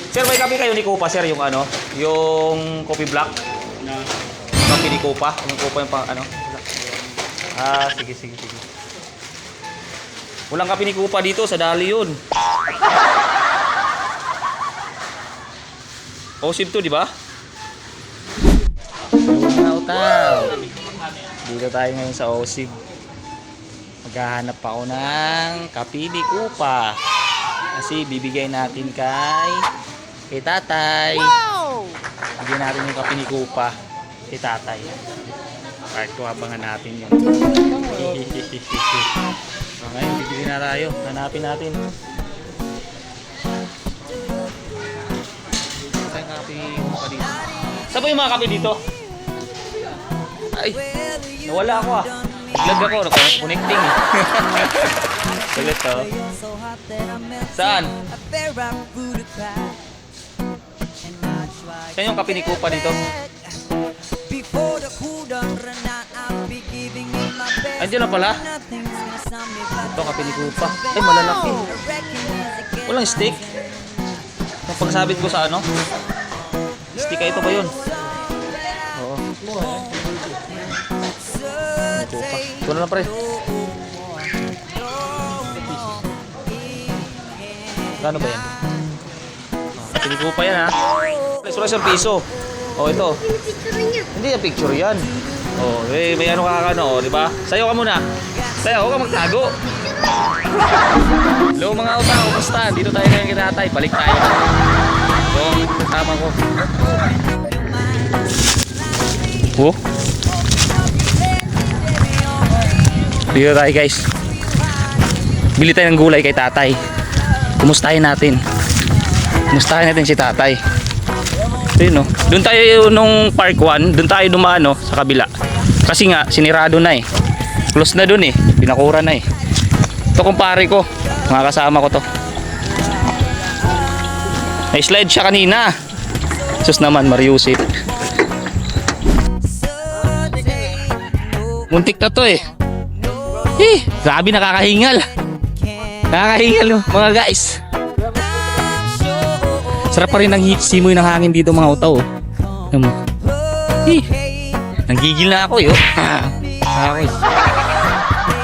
Sir, may kape kayo ni Kupa, sir, yung ano, yung coffee black. Kape ni Kupa, yung Kupa yung pang ano. Ah, sige. Walang kape ni Kupa dito, sa dali yun. Osib to, di ba? Dito tayo ngayon sa Osib. Maghahanap pa ako ng kape ni Kupa. Kasi bibigay natin kay tatay. Bibigyan natin yung kape ni Kupa kay tatay. Kahit ko abangan natin yun. Ngayon, bibili na tayo. Hanapin natin. Saan yung kape Kupa dito? Saan ba yung mga kape dito? Ay, nawala ako ah. Naglag ako, connecting eh. Ulit to. Saan? Saan yung kape ni Kupa dito? Andiyan na pala. Ito kape ni Kupa. Ay, malalaki. Walang stick. Yung pagsabit ko sa ano? Stick ito ba yun? Oo. Kupa. Ito na lang pre. Gano ba yan? Kape ni Kupa yan ha. Sulas yung piso. Oh, ito. Hindi yung picture yan. Oh, may ano kakano, di ba? Sayo ka muna. Sayo, huwag ka magtago. Hello mga utang, kumusta? Dito tayo ngayon kay tatay. Balik tayo. So, tama ko. Oh. Dito tayo guys. Bili tayo ng gulay kay tatay. Kumustahin natin. Kumustahin natin si tatay. Ayun, no? Doon tayo nung park 1, doon tayo dumaan no, sa kabila. Kasi nga sinirado na eh. Close na doon eh, binakura na eh. Ito kumpare ko, mga kasama ko to. May slide siya kanina. Sus naman, Mariusip. Muntik na to eh. Grabe nakakahingal. Nakakahingal mga guys. Sarap pa rin ang simoy ng hangin dito mga utaw. Alam mo. Nanggigil na ako yun.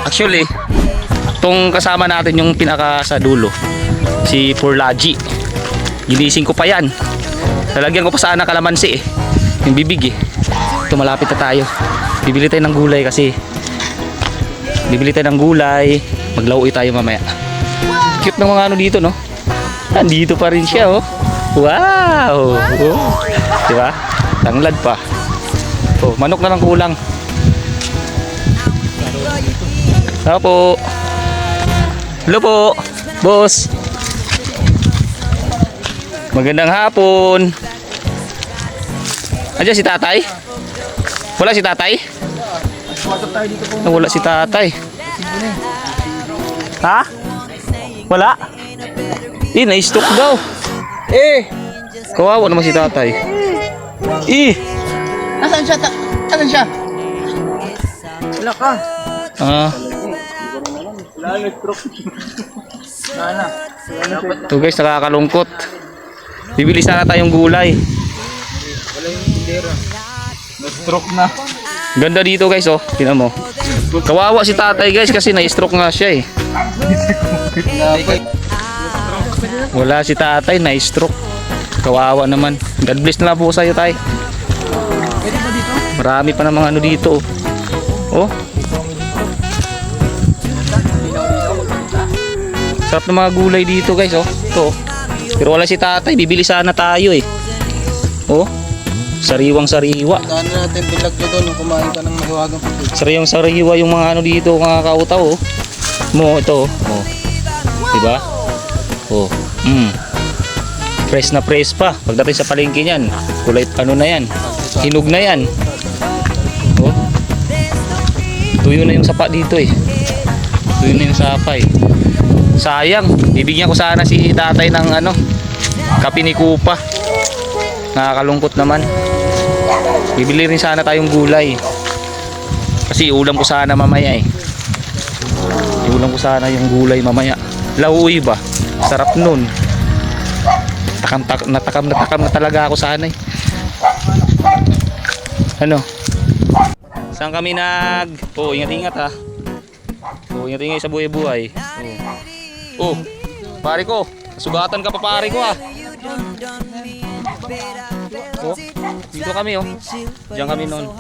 Actually, itong kasama natin yung pinaka sa dulo, si Purlaji. Ginising ko pa yan. Lalagyan ko pa sana kalamansi eh. Yung bibig eh. Ito malapit na tayo. Bibili tayo ng gulay kasi. Bibili tayo ng gulay. Maglauwi tayo mamaya. Cute ng mga ano dito no. Nandito pa rin siya oh. Wow! Oh. Diba? Tanglad pa. Oh, manok na lang kulang. Hello po. Hello po, boss. Magandang hapon. Andiyan si tatay? Wala si tatay? Wala si tatay. Ha? Wala? Na-stock daw. Kawawa naman si tatay. Nasaan siya? Nasaan siya? Wala ka. Ito guys, nakakalungkot. Bibili sana tayong gulay. Wala yung tindera. Na-stroke na. Ganda dito guys oh. Tingnan mo. Kawawa si tatay guys kasi na-stroke nga siya eh. Wala si tatay, na-stroke. Kawawa naman. God bless na lang po sa iyo tay. Marami pa namang ano dito. Oh. Sarap ng mga gulay dito guys oh. Ito. Pero wala si tatay, bibili sana tayo eh. Oh. Sariwang sariwa. Ano natin bilag nyo doon kung kumain ka ng mahiwagang pagod. Sariwang sariwa yung mga ano dito, mga kautaw oh. Mo ito oh. Diba? Oh. Fresh na fresh pa. Pagdating sa palengke niyan, kulay ano na yan. Hinog na yan. Oh. Tuyo na yung sapa dito eh. Tuyo na yung sapa eh. Sayang, bibigyan ko sana si tatay ng ano, kape ni Kupa. Nakakalungkot naman. Bibili rin sana tayong gulay. Kasi ulam ko sana mamaya eh. Ulam ko sana yung gulay mamaya. Lauwi ba? Sarap nun. natakam na talaga ako sa anay. Ano? Saan kami Oh, ingat-ingat ha. Oh, ingat-ingat sa buhay-buhay. Oh. Oh, pare ko. Sugatan ka pa pare ko ah. Oh, dito kami oh. Diyan kami noon.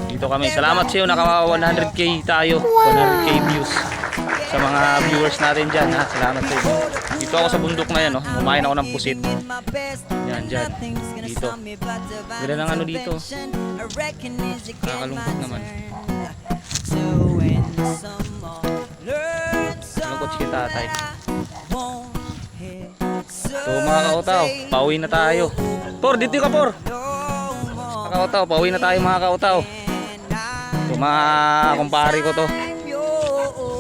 Dito kami. Salamat sa iyo, naka 100k tayo. 100k views. Sa mga viewers natin dyan ha. Salamat sa iyo. Dito ako sa bundok na yan oh. Kumain ako ng pusit. Yan, dyan. Dito. Ganda ng ano dito. Nakakalungkot naman. Malungkot si tatay. So mga kautaw, pauwi na tayo. Por, dito ka por. Mga kautaw, pauwi na tayo mga kautaw. So mga kumpare ko to.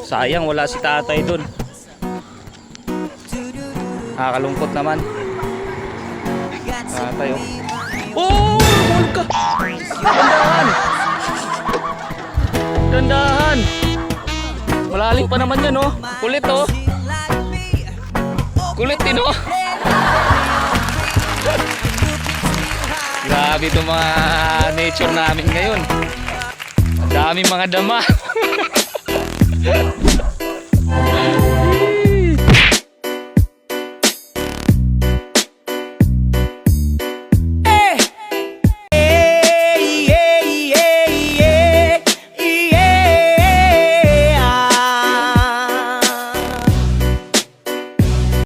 Sayang wala si tatay dun. Nakakalungkot naman. Tatay oh. Oh! Mahal ka! Dandahan! Dandahan! Malalim pa naman yan oh. Kulit oh. Kulit din oh. Grabe itong mga nature namin ngayon. Ang daming mga dama.